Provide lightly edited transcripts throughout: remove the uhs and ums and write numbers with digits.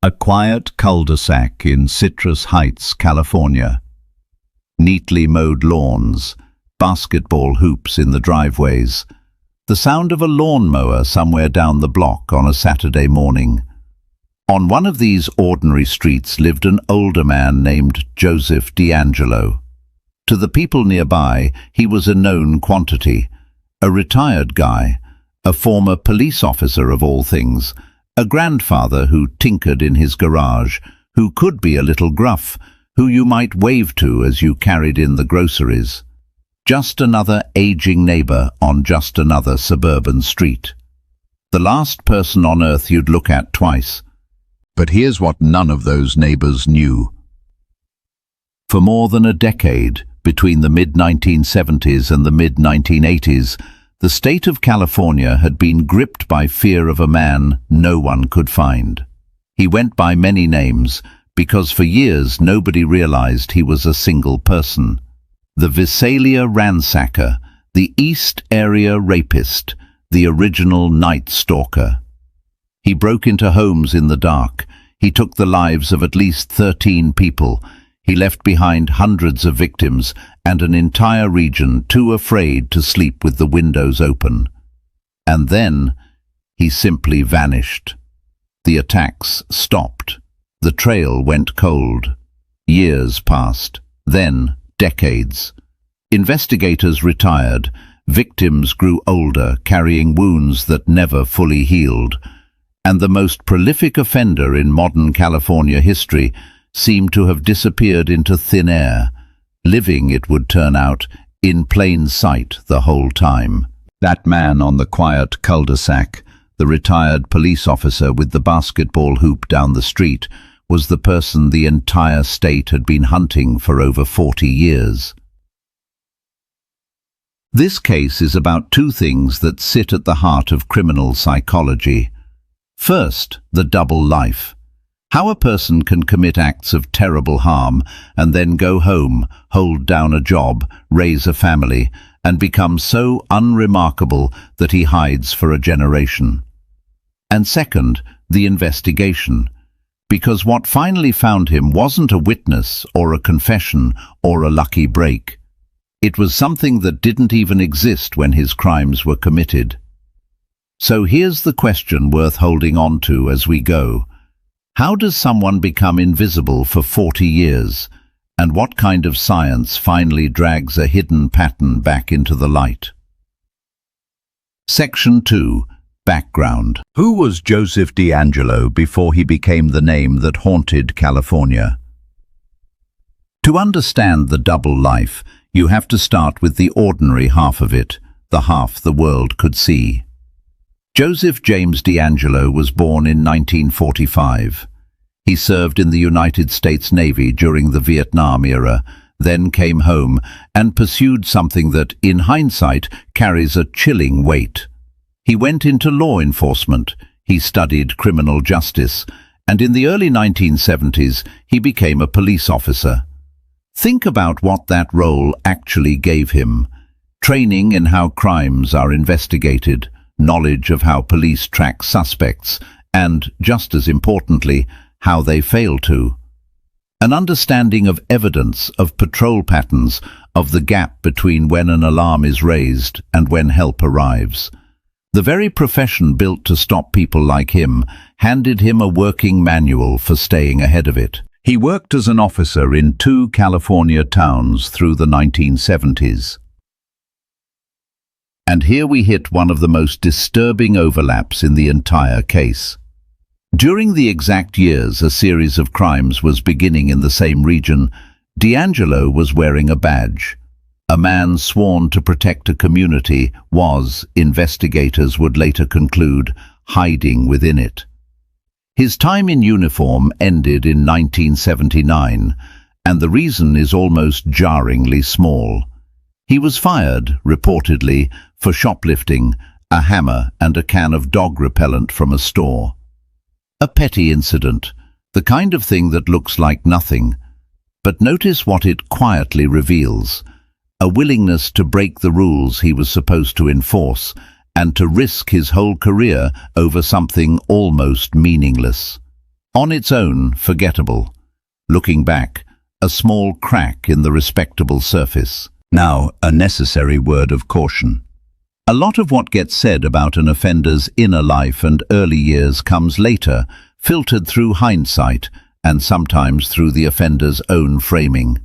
A quiet cul-de-sac in Citrus Heights, California. Neatly mowed lawns, basketball hoops in the driveways, the sound of a lawnmower somewhere down the block on a Saturday morning. On one of these ordinary streets lived an older man named Joseph D'Angelo. To the people nearby, he was a known quantity, a retired guy, a former police officer of all things, a grandfather who tinkered in his garage, who could be a little gruff, who you might wave to as you carried in the groceries. Just another aging neighbor on just another suburban street. The last person on earth you'd look at twice. But here's what none of those neighbors knew. For more than a decade, between the mid-1970s and the mid-1980s, the state of California had been gripped by fear of a man no one could find. He went by many names, because for years nobody realized he was a single person. The Visalia ransacker, the East Area rapist, the original Night Stalker. He broke into homes in the dark. He took the lives of at least 13 people. He left behind hundreds of victims and an entire region too afraid to sleep with the windows open. And then he simply vanished. The attacks stopped. The trail went cold. Years passed. Then decades. Investigators retired. Victims grew older, carrying wounds that never fully healed. And the most prolific offender in modern California history seemed to have disappeared into thin air, living, it would turn out, in plain sight the whole time. That man on the quiet cul-de-sac, the retired police officer with the basketball hoop down the street, was the person the entire state had been hunting for over 40 years. This case is about two things that sit at the heart of criminal psychology. First, the double life. How a person can commit acts of terrible harm and then go home, hold down a job, raise a family, and become so unremarkable that he hides for a generation. And second, the investigation. Because what finally found him wasn't a witness or a confession or a lucky break. It was something that didn't even exist when his crimes were committed. So here's the question worth holding on to as we go. How does someone become invisible for 40 years? And what kind of science finally drags a hidden pattern back into the light? Section 2. Background. Who was Joseph D'Angelo before he became the name that haunted California? To understand the double life, you have to start with the ordinary half of it, the half the world could see. Joseph James D'Angelo was born in 1945. He served in the United States Navy during the Vietnam era, then came home and pursued something that, in hindsight, carries a chilling weight. He went into law enforcement, he studied criminal justice, and in the early 1970s he became a police officer. Think about what that role actually gave him. Training in how crimes are investigated, knowledge of how police track suspects, and, just as importantly, how they fail to. An understanding of evidence, of patrol patterns, of the gap between when an alarm is raised and when help arrives. The very profession built to stop people like him handed him a working manual for staying ahead of it. He worked as an officer in 2 California towns through the 1970s. And here we hit one of the most disturbing overlaps in the entire case. During the exact years a series of crimes was beginning in the same region, D'Angelo was wearing a badge. A man sworn to protect a community was, investigators would later conclude, hiding within it. His time in uniform ended in 1979, and the reason is almost jarringly small. He was fired, reportedly, for shoplifting a hammer and a can of dog repellent from a store. A petty incident, the kind of thing that looks like nothing. But notice what it quietly reveals. A willingness to break the rules he was supposed to enforce, and to risk his whole career over something almost meaningless. On its own, forgettable. Looking back, a small crack in the respectable surface. Now, a necessary word of caution. A lot of what gets said about an offender's inner life and early years comes later, filtered through hindsight, and sometimes through the offender's own framing.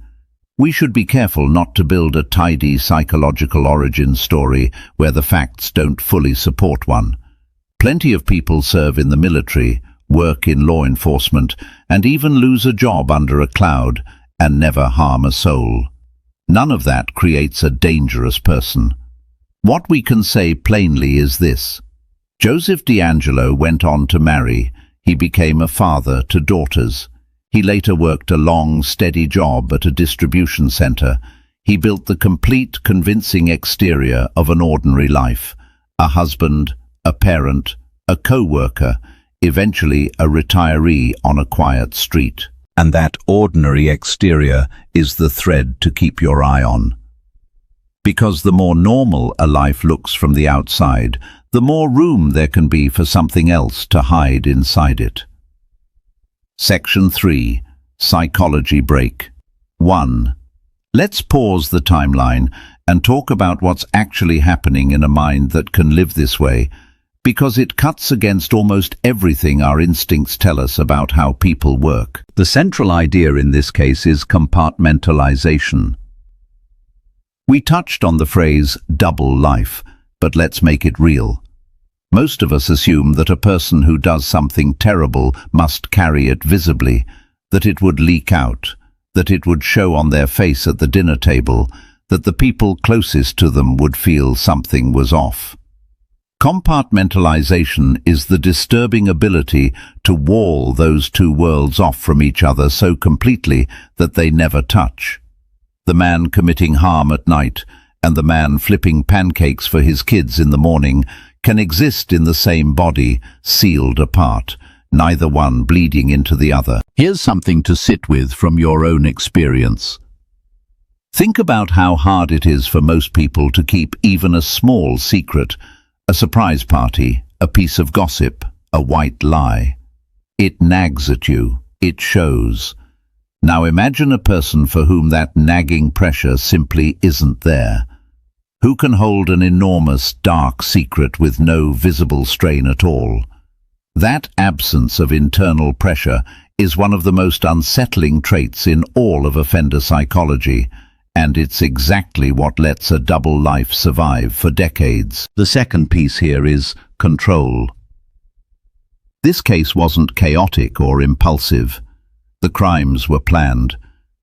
We should be careful not to build a tidy psychological origin story where the facts don't fully support one. Plenty of people serve in the military, work in law enforcement, and even lose a job under a cloud and never harm a soul. None of that creates a dangerous person. What we can say plainly is this. Joseph D'Angelo went on to marry. He became a father to daughters. He later worked a long, steady job at a distribution center. He built the complete, convincing exterior of an ordinary life. A husband, a parent, a co-worker, eventually a retiree on a quiet street. And that ordinary exterior is the thread to keep your eye on. Because the more normal a life looks from the outside, the more room there can be for something else to hide inside it. Section 3. Psychology Break. 1. Let's pause the timeline and talk about what's actually happening in a mind that can live this way, because it cuts against almost everything our instincts tell us about how people work. The central idea in this case is compartmentalization. We touched on the phrase double life, but let's make it real. Most of us assume that a person who does something terrible must carry it visibly, that it would leak out, that it would show on their face at the dinner table, that the people closest to them would feel something was off. Compartmentalization is the disturbing ability to wall those two worlds off from each other so completely that they never touch. The man committing harm at night and the man flipping pancakes for his kids in the morning can exist in the same body, sealed apart, neither one bleeding into the other. Here's something to sit with from your own experience. Think about how hard it is for most people to keep even a small secret, a surprise party, a piece of gossip, a white lie. It nags at you, it shows. Now imagine a person for whom that nagging pressure simply isn't there. Who can hold an enormous, dark secret with no visible strain at all? That absence of internal pressure is one of the most unsettling traits in all of offender psychology, and it's exactly what lets a double life survive for decades. The second piece here is control. This case wasn't chaotic or impulsive. The crimes were planned.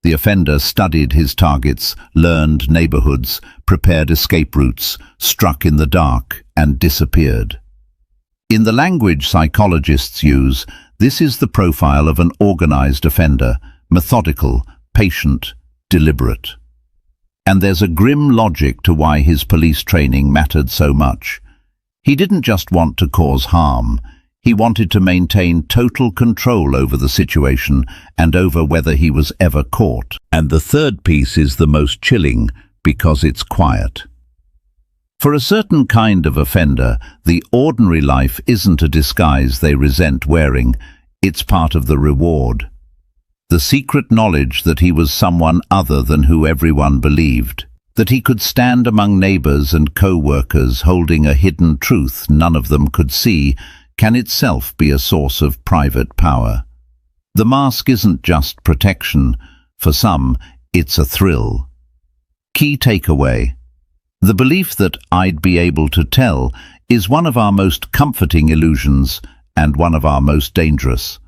The offender studied his targets, learned neighborhoods, prepared escape routes, struck in the dark, and disappeared. In the language psychologists use, this is the profile of an organized offender, methodical, patient, deliberate. And there's a grim logic to why his police training mattered so much. He didn't just want to cause harm. He wanted to maintain total control over the situation and over whether he was ever caught. And the third piece is the most chilling because it's quiet. For a certain kind of offender, the ordinary life isn't a disguise they resent wearing. It's part of the reward. The secret knowledge that he was someone other than who everyone believed, that he could stand among neighbors and co-workers holding a hidden truth none of them could see, can itself be a source of private power. The mask isn't just protection. For some, it's a thrill. Key takeaway. The belief that I'd be able to tell is one of our most comforting illusions and one of our most dangerous.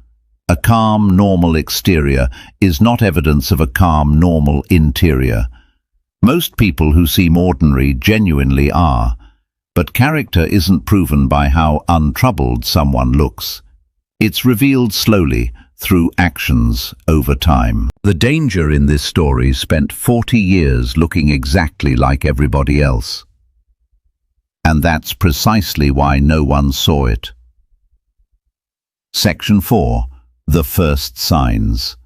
A calm, normal exterior is not evidence of a calm, normal interior. Most people who seem ordinary genuinely are. But character isn't proven by how untroubled someone looks. It's revealed slowly, through actions, over time. The danger in this story spent 40 years looking exactly like everybody else. And that's precisely why no one saw it. Section 4. The first signs.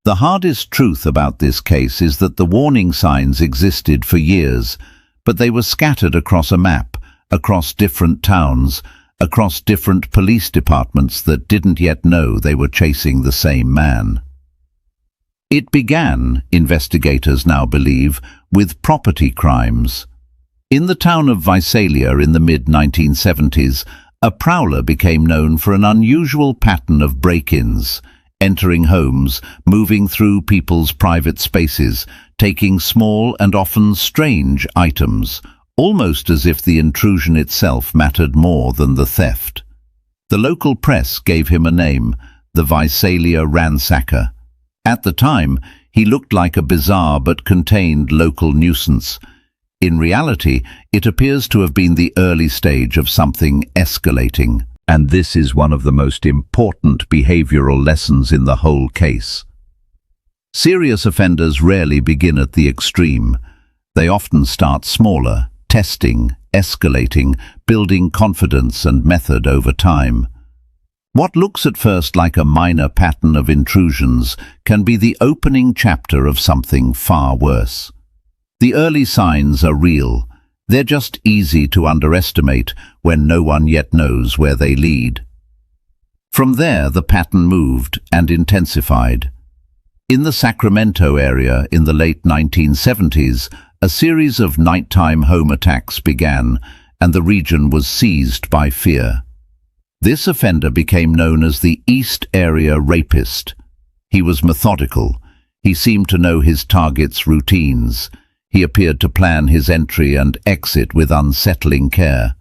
The hardest truth about this case is that the warning signs existed for years, but they were scattered across a map, across different towns, across different police departments that didn't yet know they were chasing the same man. It began, investigators now believe, with property crimes. In the town of Visalia in the mid-1970s, a prowler became known for an unusual pattern of break-ins, entering homes, moving through people's private spaces, taking small and often strange items, almost as if the intrusion itself mattered more than the theft. The local press gave him a name, the Visalia Ransacker. At the time, he looked like a bizarre but contained local nuisance. In reality, it appears to have been the early stage of something escalating. And this is one of the most important behavioral lessons in the whole case. Serious offenders rarely begin at the extreme. They often start smaller, testing, escalating, building confidence and method over time. What looks at first like a minor pattern of intrusions can be the opening chapter of something far worse. The early signs are real. They're just easy to underestimate when no one yet knows where they lead. From there, the pattern moved and intensified. In the Sacramento area in the late 1970s, a series of nighttime home attacks began, and the region was seized by fear. This offender became known as the East Area Rapist. He was methodical. He seemed to know his target's routines. He appeared to plan his entry and exit with unsettling care.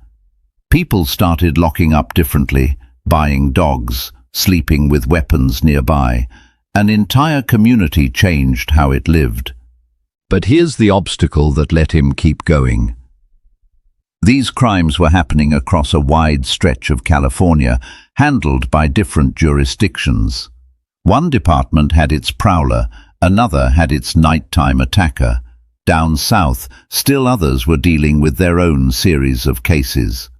People started locking up differently, buying dogs, sleeping with weapons nearby. An entire community changed how it lived. But here's the obstacle that let him keep going. These crimes were happening across a wide stretch of California, handled by different jurisdictions. One department had its prowler, another had its nighttime attacker. Down south, still others were dealing with their own series of cases.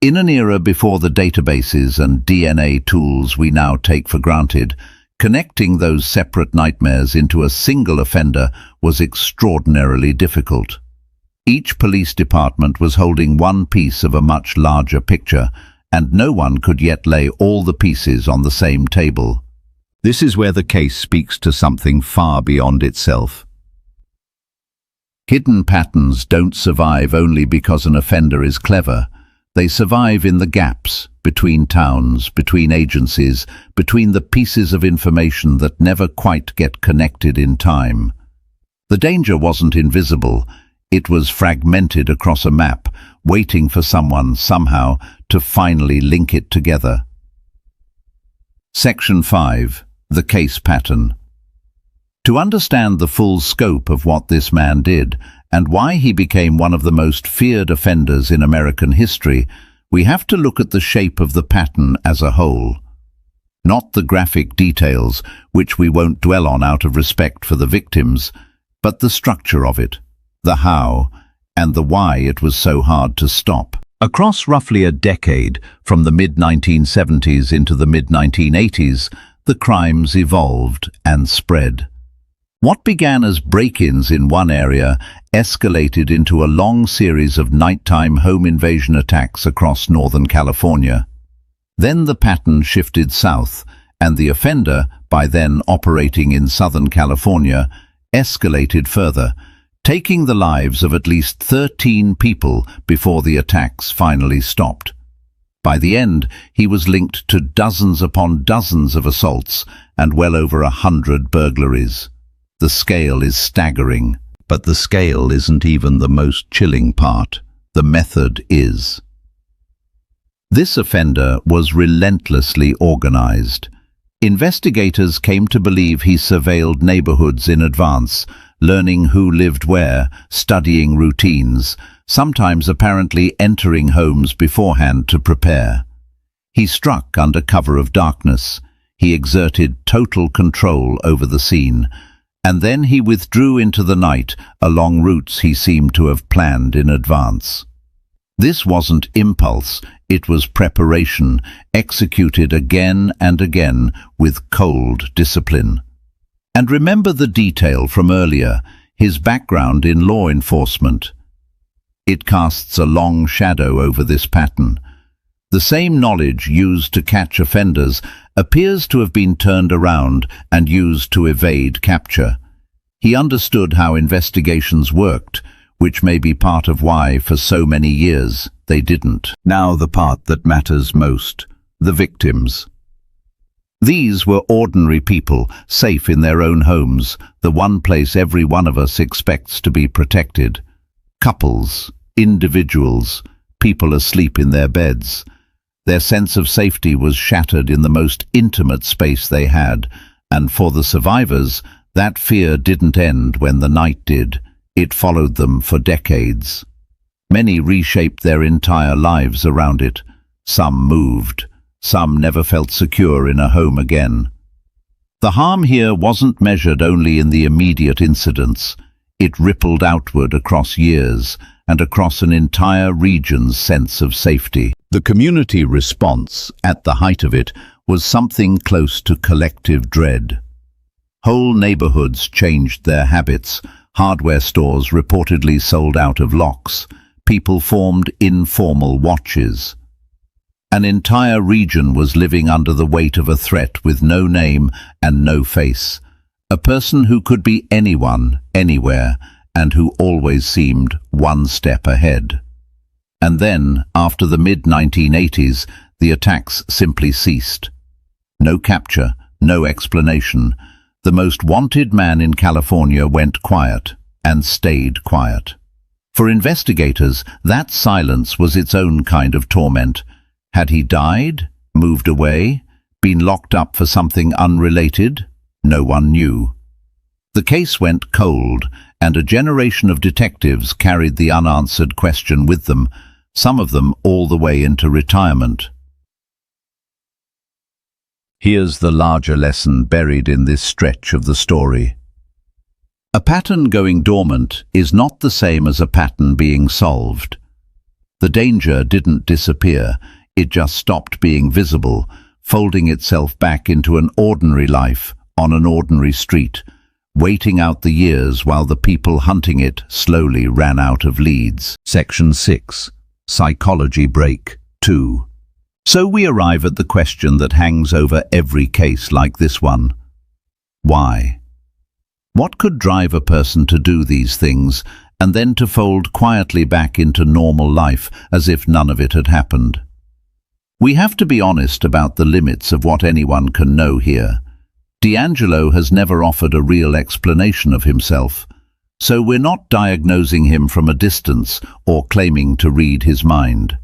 In an era before the databases and DNA tools we now take for granted, connecting those separate nightmares into a single offender was extraordinarily difficult. Each police department was holding one piece of a much larger picture, and no one could yet lay all the pieces on the same table. This is where the case speaks to something far beyond itself. Hidden patterns don't survive only because an offender is clever. They survive in the gaps, between towns, between agencies, between the pieces of information that never quite get connected in time. The danger wasn't invisible. It was fragmented across a map, waiting for someone, somehow, to finally link it together. Section 5. The Case Pattern. To understand the full scope of what this man did, and why he became one of the most feared offenders in American history, we have to look at the shape of the pattern as a whole. Not the graphic details, which we won't dwell on out of respect for the victims, but the structure of it, the how, and the why it was so hard to stop. Across roughly a decade, from the mid-1970s into the mid-1980s, the crimes evolved and spread. What began as break-ins in one area escalated into a long series of nighttime home invasion attacks across Northern California. Then the pattern shifted south, and the offender, by then operating in Southern California, escalated further, taking the lives of at least 13 people before the attacks finally stopped. By the end, he was linked to dozens upon dozens of assaults and well over 100 burglaries. The scale is staggering, but the scale isn't even the most chilling part. The method is. This offender was relentlessly organized. Investigators came to believe he surveilled neighborhoods in advance, learning who lived where, studying routines, sometimes apparently entering homes beforehand to prepare. He struck under cover of darkness. He exerted total control over the scene, and then he withdrew into the night along routes he seemed to have planned in advance. This wasn't impulse, it was preparation, executed again and again with cold discipline. And remember the detail from earlier, his background in law enforcement. It casts a long shadow over this pattern. The same knowledge used to catch offenders appears to have been turned around and used to evade capture. He understood how investigations worked, which may be part of why, for so many years, they didn't. Now the part that matters most, the victims. These were ordinary people, safe in their own homes, the one place every one of us expects to be protected. Couples, individuals, people asleep in their beds. Their sense of safety was shattered in the most intimate space they had, and for the survivors, that fear didn't end when the night did. It followed them for decades. Many reshaped their entire lives around it. Some moved. Some never felt secure in a home again. The harm here wasn't measured only in the immediate incidents. It rippled outward across years and across an entire region's sense of safety. The community response, at the height of it, was something close to collective dread. Whole neighborhoods changed their habits. Hardware stores reportedly sold out of locks. People formed informal watches. An entire region was living under the weight of a threat with no name and no face. A person who could be anyone, anywhere, and who always seemed one step ahead. And then, after the mid-1980s, the attacks simply ceased. No capture, no explanation. The most wanted man in California went quiet, and stayed quiet. For investigators, that silence was its own kind of torment. Had he died, moved away, been locked up for something unrelated? No one knew. The case went cold, and a generation of detectives carried the unanswered question with them, some of them all the way into retirement. Here's the larger lesson buried in this stretch of the story. A pattern going dormant is not the same as a pattern being solved. The danger didn't disappear, it just stopped being visible, folding itself back into an ordinary life on an ordinary street, waiting out the years while the people hunting it slowly ran out of leads. Section 6. Psychology Break 2. So we arrive at the question that hangs over every case like this one. Why? What could drive a person to do these things and then to fold quietly back into normal life as if none of it had happened? We have to be honest about the limits of what anyone can know here. D'Angelo has never offered a real explanation of himself, so we're not diagnosing him from a distance or claiming to read his mind.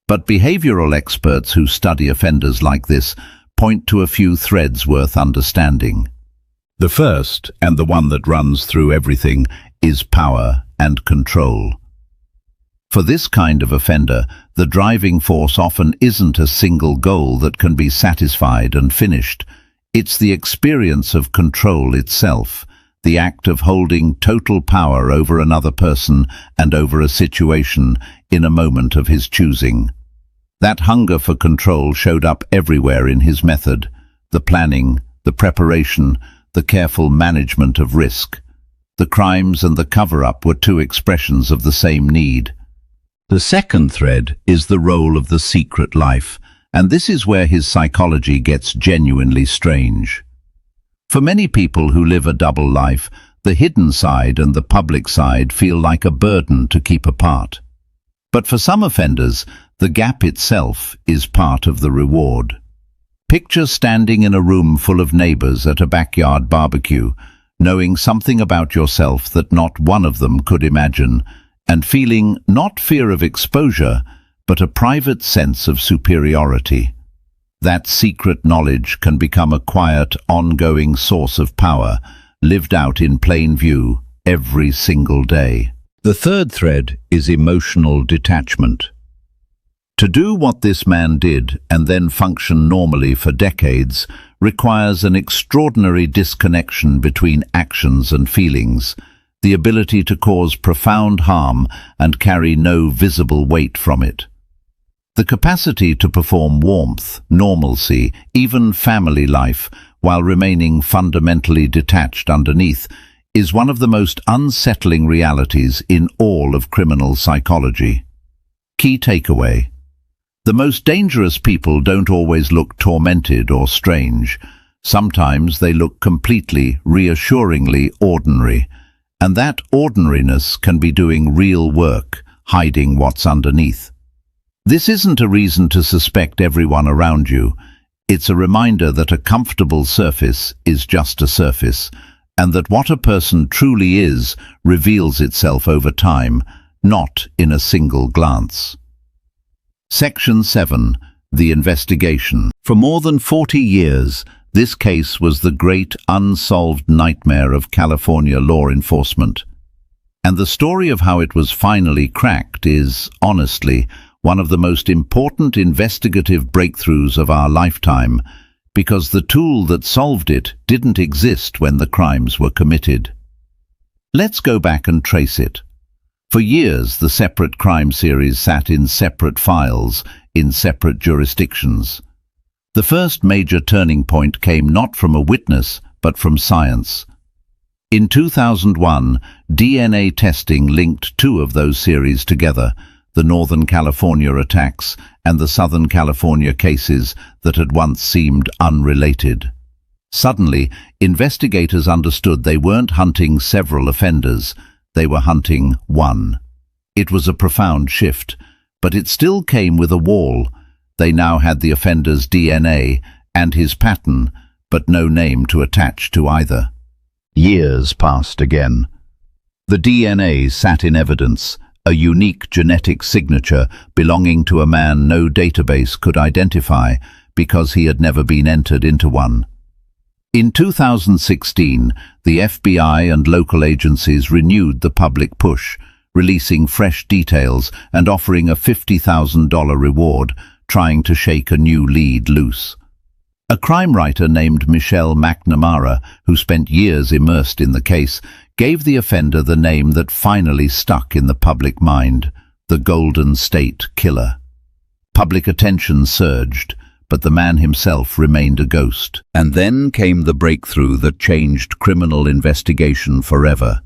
But behavioral experts who study offenders like this point to a few threads worth understanding. The first, and the one that runs through everything, is power and control. For this kind of offender, the driving force often isn't a single goal that can be satisfied and finished. It's the experience of control itself, the act of holding total power over another person and over a situation in a moment of his choosing. That hunger for control showed up everywhere in his method, the planning, the preparation, the careful management of risk. The crimes and the cover-up were two expressions of the same need. The second thread is the role of the secret life, and this is where his psychology gets genuinely strange. For many people who live a double life, the hidden side and the public side feel like a burden to keep apart. But for some offenders, the gap itself is part of the reward. Picture standing in a room full of neighbors at a backyard barbecue, knowing something about yourself that not one of them could imagine, and feeling not fear of exposure, but a private sense of superiority. That secret knowledge can become a quiet, ongoing source of power, lived out in plain view every single day. The third thread is emotional detachment. To do what this man did and then function normally for decades requires an extraordinary disconnection between actions and feelings, the ability to cause profound harm and carry no visible weight from it. The capacity to perform warmth, normalcy, even family life, while remaining fundamentally detached underneath, is one of the most unsettling realities in all of criminal psychology. Key takeaway: The most dangerous people don't always look tormented or strange. Sometimes they look completely, reassuringly ordinary, and that ordinariness can be doing real work, hiding what's underneath. This isn't a reason to suspect everyone around you. It's a reminder that a comfortable surface is just a surface, and that what a person truly is reveals itself over time, not in a single glance. Section 7. The investigation. For more than 40 years, this case was the great unsolved nightmare of California law enforcement. And the story of how it was finally cracked is, honestly, one of the most important investigative breakthroughs of our lifetime, because the tool that solved it didn't exist when the crimes were committed. Let's go back and trace it. For years, the separate crime series sat in separate files, in separate jurisdictions. The first major turning point came not from a witness, but from science. In 2001, DNA testing linked two of those series together, the Northern California attacks and the Southern California cases that had once seemed unrelated. Suddenly, investigators understood they weren't hunting several offenders, they were hunting one. It was a profound shift, but it still came with a wall. They now had the offender's DNA and his pattern, but no name to attach to either. Years passed again. The DNA sat in evidence, a unique genetic signature belonging to a man no database could identify because he had never been entered into one. In 2016, the FBI and local agencies renewed the public push, releasing fresh details and offering a $50,000 reward, trying to shake a new lead loose. A crime writer named Michelle McNamara, who spent years immersed in the case, gave the offender the name that finally stuck in the public mind, the Golden State Killer. Public attention surged, but the man himself remained a ghost. And then came the breakthrough that changed criminal investigation forever.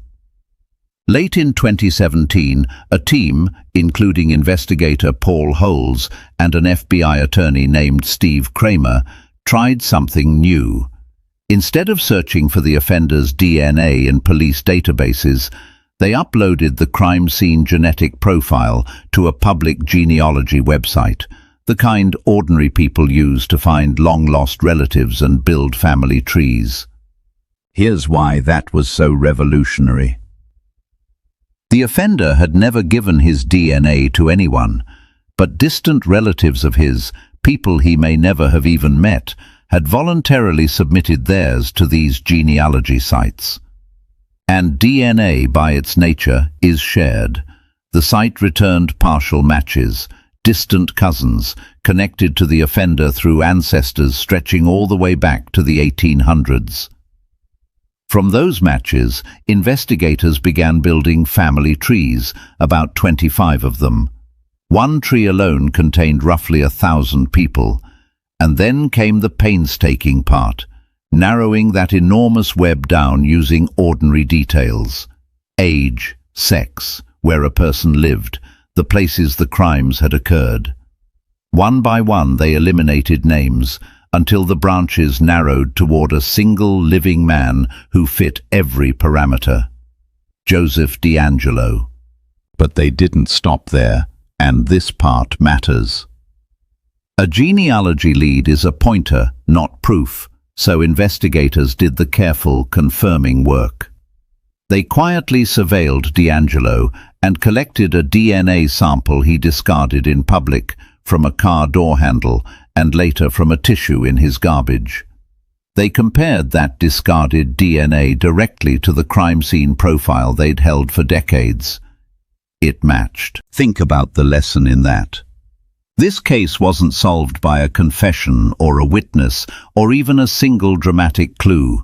Late in 2017, a team, including investigator Paul Holes and an FBI attorney named Steve Kramer, tried something new. Instead of searching for the offender's DNA in police databases, they uploaded the crime scene genetic profile to a public genealogy website, the kind ordinary people use to find long-lost relatives and build family trees. Here's why that was so revolutionary. The offender had never given his DNA to anyone, but distant relatives of his, people he may never have even met, had voluntarily submitted theirs to these genealogy sites. And DNA, by its nature, is shared. The site returned partial matches, distant cousins, connected to the offender through ancestors stretching all the way back to the 1800s. From those matches, investigators began building family trees, about 25 of them. One tree alone contained roughly 1,000 people, and then came the painstaking part, narrowing that enormous web down using ordinary details. Age, sex, where a person lived, the places the crimes had occurred. One by one they eliminated names, until the branches narrowed toward a single living man who fit every parameter. Joseph D'Angelo. But they didn't stop there, and this part matters. A genealogy lead is a pointer, not proof, so investigators did the careful, confirming work. They quietly surveilled D'Angelo and collected a DNA sample he discarded in public, from a car door handle and later from a tissue in his garbage. They compared that discarded DNA directly to the crime scene profile they'd held for decades. It matched. Think about the lesson in that. This case wasn't solved by a confession or a witness or even a single dramatic clue.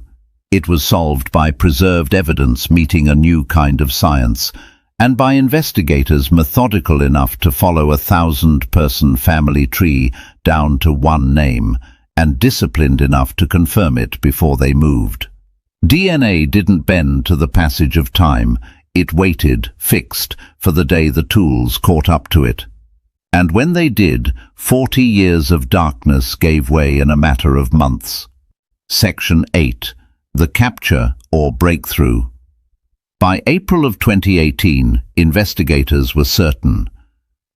It was solved by preserved evidence meeting a new kind of science, and by investigators methodical enough to follow a 1,000-person family tree down to one name, and disciplined enough to confirm it before they moved. DNA didn't bend to the passage of time. It waited, fixed, for the day the tools caught up to it. And when they did, 40 years of darkness gave way in a matter of months. Section 8. The capture or breakthrough. By April of 2018, investigators were certain.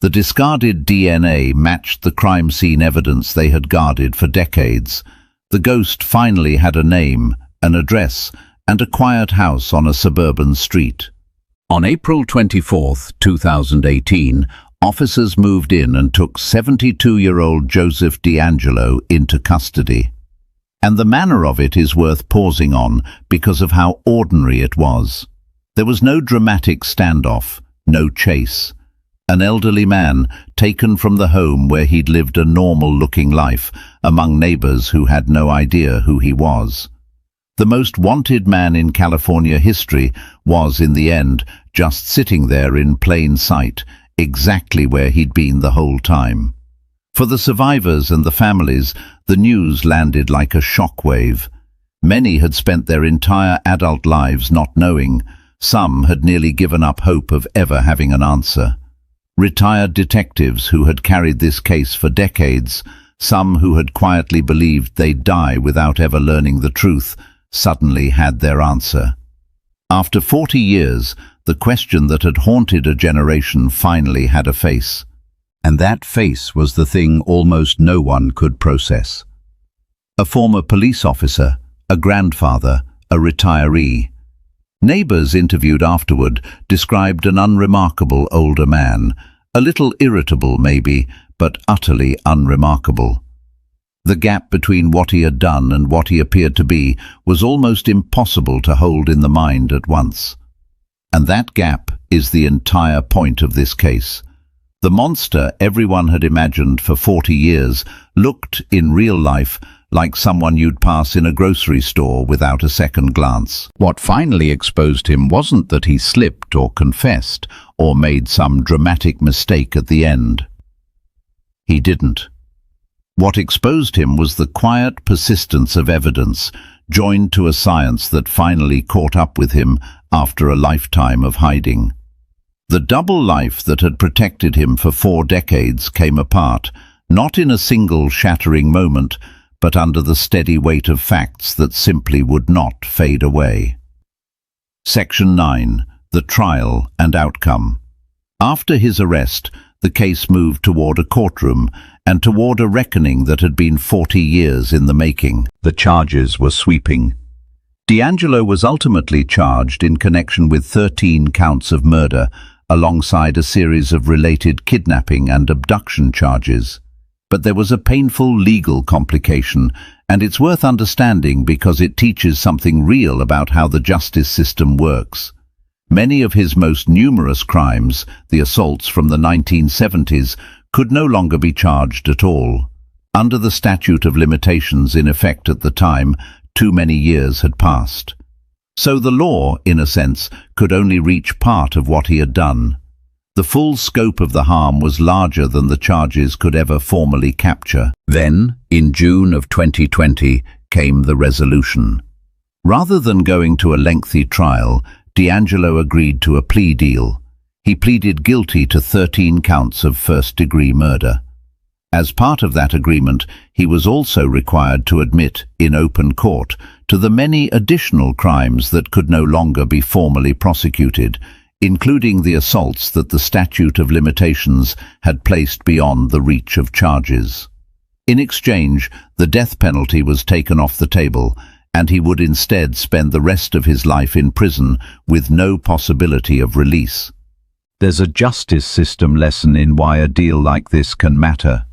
The discarded DNA matched the crime scene evidence they had guarded for decades. The ghost finally had a name, an address, and a quiet house on a suburban street. On April 24, 2018, officers moved in and took 72-year-old Joseph D'Angelo into custody. And the manner of it is worth pausing on because of how ordinary it was. There was no dramatic standoff, no chase. An elderly man taken from the home where he'd lived a normal-looking life among neighbors who had no idea who he was. The most wanted man in California history was, in the end, just sitting there in plain sight, exactly where he'd been the whole time. For the survivors and the families, the news landed like a shockwave. Many had spent their entire adult lives not knowing. Some had nearly given up hope of ever having an answer. Retired detectives who had carried this case for decades, some who had quietly believed they'd die without ever learning the truth, suddenly had their answer. After 40 years, the question that had haunted a generation finally had a face. And that face was the thing almost no one could process. A former police officer, a grandfather, a retiree. Neighbors interviewed afterward described an unremarkable older man, a little irritable maybe, but utterly unremarkable. The gap between what he had done and what he appeared to be was almost impossible to hold in the mind at once. And that gap is the entire point of this case. The monster everyone had imagined for 40 years looked, in real life, like someone you'd pass in a grocery store without a second glance. What finally exposed him wasn't that he slipped or confessed or made some dramatic mistake at the end. He didn't. What exposed him was the quiet persistence of evidence, joined to a science that finally caught up with him after a lifetime of hiding. The double life that had protected him for 4 decades came apart, not in a single shattering moment, but under the steady weight of facts that simply would not fade away. Section 9. The trial and outcome. After his arrest, the case moved toward a courtroom and toward a reckoning that had been 40 years in the making. The charges were sweeping. D'Angelo was ultimately charged in connection with 13 counts of murder, alongside a series of related kidnapping and abduction charges. But there was a painful legal complication, and it's worth understanding because it teaches something real about how the justice system works. Many of his most numerous crimes, the assaults from the 1970s, could no longer be charged at all. Under the statute of limitations in effect at the time, too many years had passed. So the law, in a sense, could only reach part of what he had done. The full scope of the harm was larger than the charges could ever formally capture. Then, in June of 2020, came the resolution. Rather than going to a lengthy trial, D'Angelo agreed to a plea deal. He pleaded guilty to 13 counts of first-degree murder. As part of that agreement, he was also required to admit, in open court, to the many additional crimes that could no longer be formally prosecuted, including the assaults that the statute of limitations had placed beyond the reach of charges. In exchange, the death penalty was taken off the table, and he would instead spend the rest of his life in prison with no possibility of release. There's a justice system lesson in why a deal like this can matter.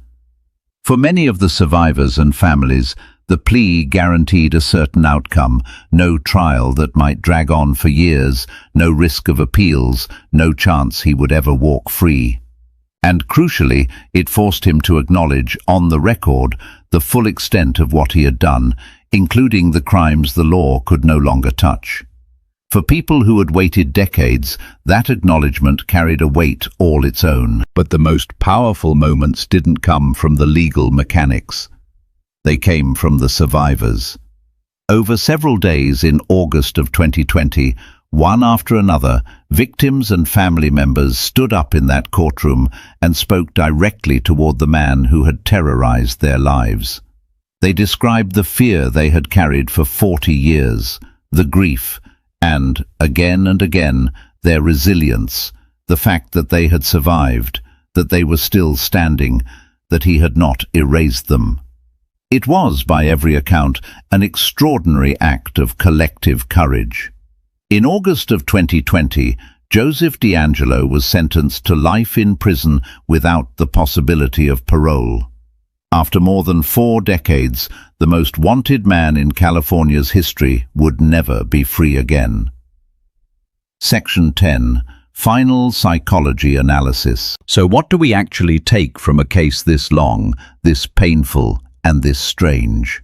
For many of the survivors and families, the plea guaranteed a certain outcome, no trial that might drag on for years, no risk of appeals, no chance he would ever walk free. And crucially, it forced him to acknowledge, on the record, the full extent of what he had done, including the crimes the law could no longer touch. For people who had waited decades, that acknowledgement carried a weight all its own. But the most powerful moments didn't come from the legal mechanics. They came from the survivors. Over several days in August of 2020, One after another, victims and family members stood up in that courtroom and spoke directly toward the man who had terrorized their lives. They described the fear they had carried for 40 years, the grief, and again, their resilience, the fact that they had survived, that they were still standing, that he had not erased them. It was, by every account, an extraordinary act of collective courage. In August of 2020, Joseph DeAngelo was sentenced to life in prison without the possibility of parole. After more than 4 decades, the most wanted man in California's history would never be free again. Section 10. Final Psychology Analysis. So what do we actually take from a case this long, this painful, and this strange?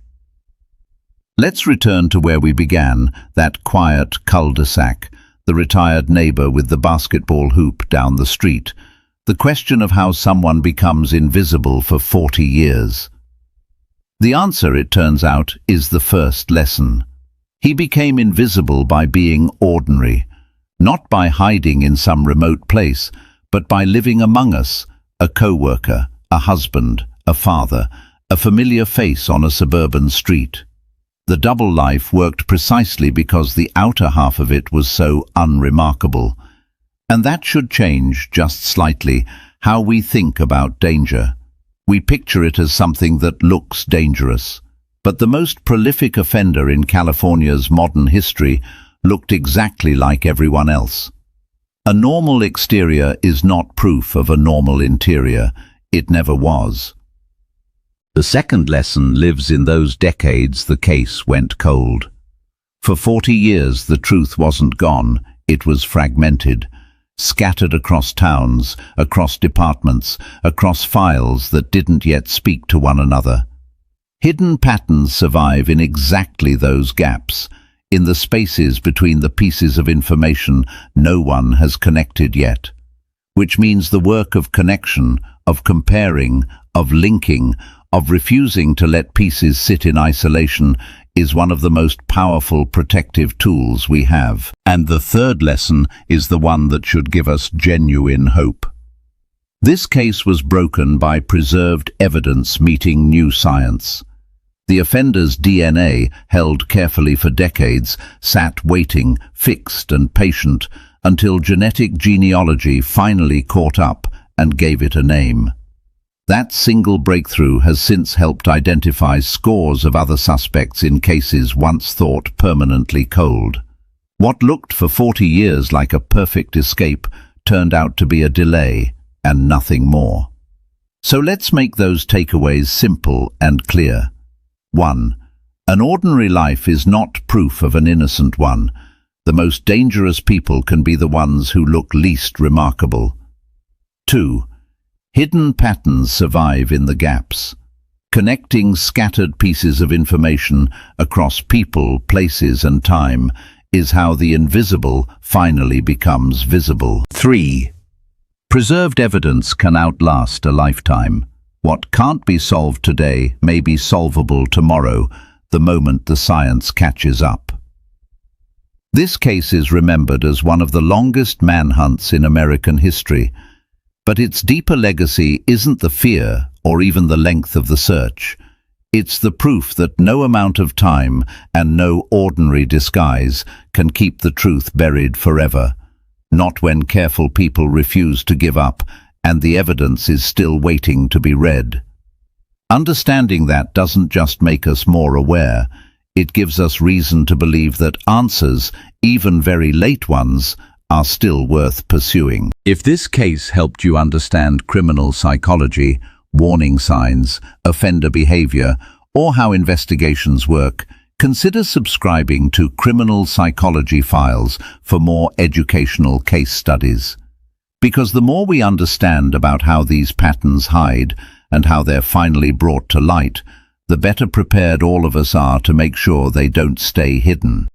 Let's return to where we began, that quiet cul-de-sac, the retired neighbor with the basketball hoop down the street, the question of how someone becomes invisible for 40 years. The answer, it turns out, is the first lesson. He became invisible by being ordinary, not by hiding in some remote place, but by living among us, a co-worker, a husband, a father, a familiar face on a suburban street. The double life worked precisely because the outer half of it was so unremarkable. And that should change, just slightly, how we think about danger. We picture it as something that looks dangerous. But the most prolific offender in California's modern history looked exactly like everyone else. A normal exterior is not proof of a normal interior. It never was. The second lesson lives in those decades the case went cold. For 40 years the truth wasn't gone, it was fragmented, scattered across towns, across departments, across files that didn't yet speak to one another. Hidden patterns survive in exactly those gaps, in the spaces between the pieces of information no one has connected yet. Which means the work of connection, of comparing, of linking, of refusing to let pieces sit in isolation is one of the most powerful protective tools we have. And the third lesson is the one that should give us genuine hope. This case was broken by preserved evidence meeting new science. The offender's DNA, held carefully for decades, sat waiting, fixed and patient, until genetic genealogy finally caught up and gave it a name. That single breakthrough has since helped identify scores of other suspects in cases once thought permanently cold. What looked for 40 years like a perfect escape turned out to be a delay and nothing more. So let's make those takeaways simple and clear. 1. An ordinary life is not proof of an innocent one. The most dangerous people can be the ones who look least remarkable. 2. Hidden patterns survive in the gaps. Connecting scattered pieces of information across people, places and time is how the invisible finally becomes visible. 3. Preserved evidence can outlast a lifetime. What can't be solved today may be solvable tomorrow, the moment the science catches up. This case is remembered as one of the longest manhunts in American history. But its deeper legacy isn't the fear or even the length of the search. It's the proof that no amount of time and no ordinary disguise can keep the truth buried forever. Not when careful people refuse to give up and the evidence is still waiting to be read. Understanding that doesn't just make us more aware, it gives us reason to believe that answers, even very late ones, are still worth pursuing. If this case helped you understand criminal psychology, warning signs, offender behavior, or how investigations work, consider subscribing to Criminal Psychology Files for more educational case studies. Because the more we understand about how these patterns hide and how they're finally brought to light, the better prepared all of us are to make sure they don't stay hidden.